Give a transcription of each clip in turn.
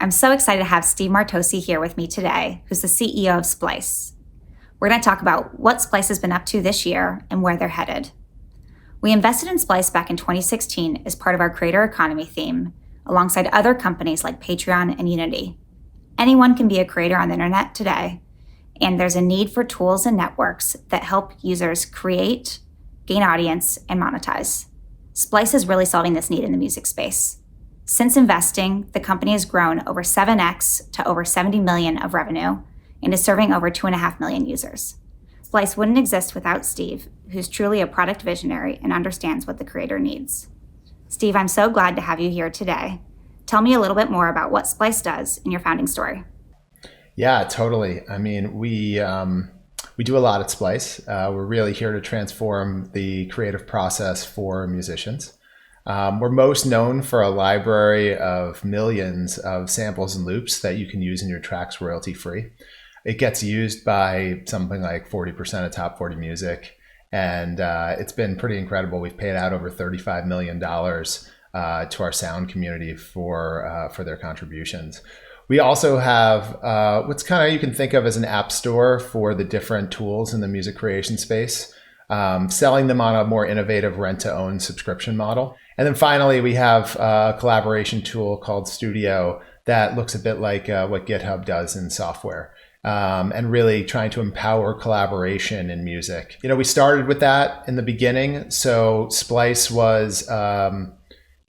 I'm so excited to have Steve Martosi here with me today, who's the CEO of Splice. We're going to talk about what Splice has been up to this year and where they're headed. We invested in Splice back in 2016 as part of our creator economy theme, alongside other companies like Patreon and Unity. Anyone can be a creator on the internet today, and there's a need for tools and networks that help users create, gain audience, and monetize. Splice is really solving this need in the music space. Since investing, the company has grown over 7x to over 70 million of revenue and is serving over 2.5 million users. Splice wouldn't exist without Steve, who's truly a product visionary and understands what the creator needs. Steve, I'm so glad to have you here today. Tell me a little bit more about what Splice does and your founding story. Yeah, totally. I mean, we do a lot at Splice. We're really here to transform the creative process for musicians. We're most known for a library of millions of samples and loops that you can use in your tracks royalty free. It gets used by something like 40% of top 40 music, and it's been pretty incredible. We've paid out over $35 million to our sound community for their contributions. We also have what's kind of you can think of as an app store for the different tools in the music creation space, selling them on a more innovative rent-to-own subscription model. And then finally, we have a collaboration tool called Studio that looks a bit like what GitHub does in software, and really trying to empower collaboration in music. You know, we started with that in the beginning. So Splice was, I'm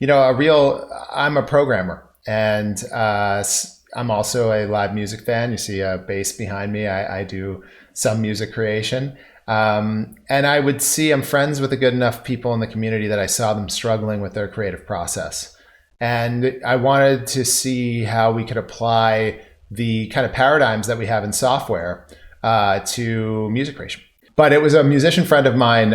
a programmer, and I'm also a live music fan. You see a bass behind me. I do some music creation. And I would see I'm friends with the good enough people in the community that I saw them struggling with their creative process. And I wanted to see how we could apply the kind of paradigms that we have in software to music creation. But it was a musician friend of mine,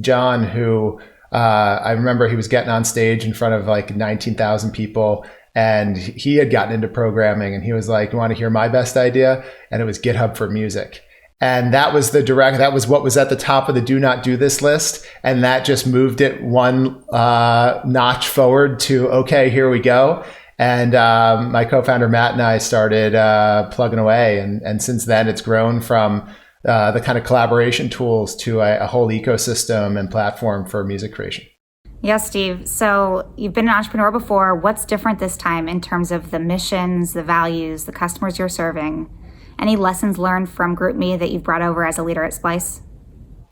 John, who I remember he was getting on stage in front of like 19,000 people. And he had gotten into programming, and he was like, "You want to hear my best idea?" And it was GitHub for music. And that was that was what was at the top of the do not do this list. And that just moved it one notch forward to, okay, here we go. And my co-founder, Matt, and I started plugging away. And since then, it's grown from the kind of collaboration tools to a whole ecosystem and platform for music creation. Yes, Steve. So you've been an entrepreneur before. What's different this time in terms of the missions, the values, the customers you're serving? Any lessons learned from GroupMe that you've brought over as a leader at Splice?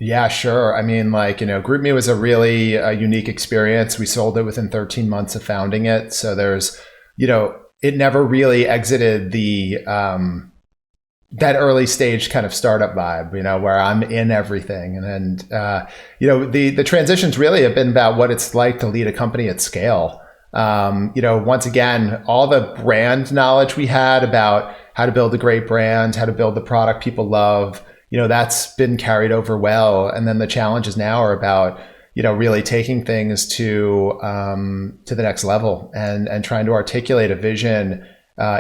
Yeah, sure. I mean, GroupMe was a really unique experience. We sold it within 13 months of founding it. So there's, it never really exited the that early stage kind of startup vibe, where I'm in everything. And the transitions really have been about what it's like to lead a company at scale. Once again, all the brand knowledge we had about how to build a great brand, how to build the product people love, that's been carried over well. And then the challenges now are about, really taking things to the next level and trying to articulate a vision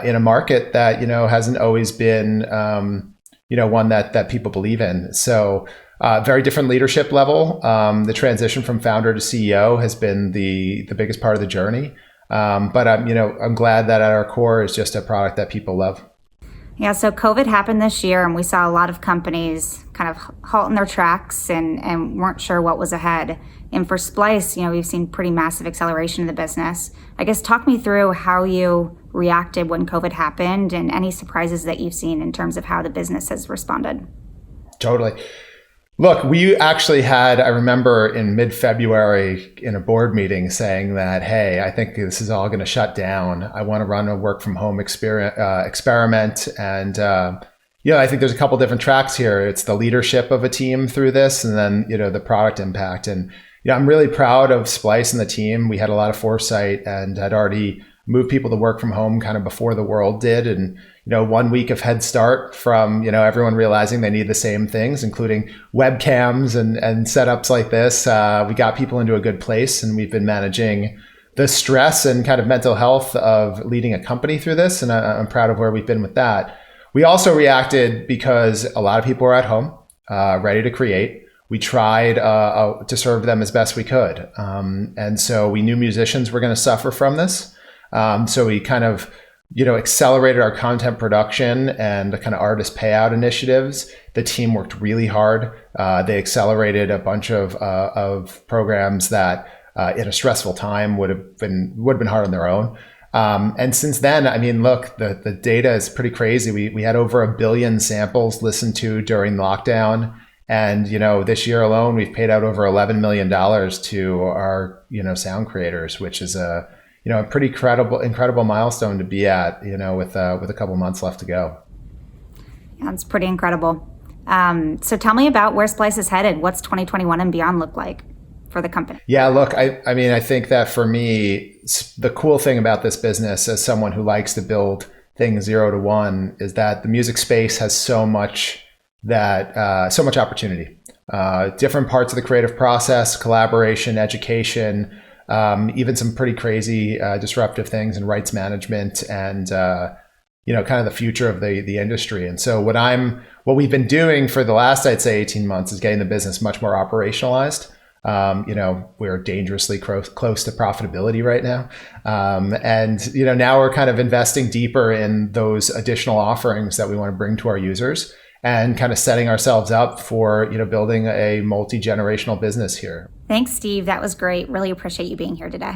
in a market that, hasn't always been, one that people believe in. So very different leadership level. The transition from founder to CEO has been the biggest part of the journey. But I'm glad that at our core is just a product that people love. Yeah, so COVID happened this year, and we saw a lot of companies kind of halt in their tracks and weren't sure what was ahead. And for Splice, we've seen pretty massive acceleration in the business. I guess talk me through how you reacted when COVID happened and any surprises that you've seen in terms of how the business has responded. Totally. Look, we actually had, I remember in mid-February in a board meeting saying that, hey, I think this is all going to shut down. I want to run a work from home experiment. And, I think there's a couple different tracks here. It's the leadership of a team through this, and then, the product impact. And, I'm really proud of Splice and the team. We had a lot of foresight and had already moved people to work from home kind of before the world did. And, 1 week of head start from, everyone realizing they need the same things, including webcams and setups like this. We got people into a good place, and we've been managing the stress and kind of mental health of leading a company through this. And I'm proud of where we've been with that. We also reacted because a lot of people were at home, ready to create. We tried to serve them as best we could. And so we knew musicians were going to suffer from this. So we kind of accelerated our content production and the kind of artist payout initiatives. The team worked really hard. They accelerated a bunch of programs that in a stressful time would have been hard on their own. And since then, I mean, look, the data is pretty crazy. We had over 1 billion samples listened to during lockdown. And, this year alone, we've paid out over $11 million to our, sound creators, which is a pretty incredible milestone to be at, with a couple months left to go. Yeah, it's pretty incredible. So tell me about where Splice is headed. What's 2021 and beyond look like for the company? Yeah, look, I mean, I think that for me, the cool thing about this business as someone who likes to build things 0 to 1 is that the music space has so much opportunity. Different parts of the creative process, collaboration, education, even some pretty crazy disruptive things in rights management and kind of the future of the industry. And so what we've been doing for the last, I'd say, 18 months is getting the business much more operationalized. We're dangerously close to profitability right now. And now we're kind of investing deeper in those additional offerings that we want to bring to our users and kind of setting ourselves up for, building a multi-generational business here. Thanks, Steve. That was great. Really appreciate you being here today.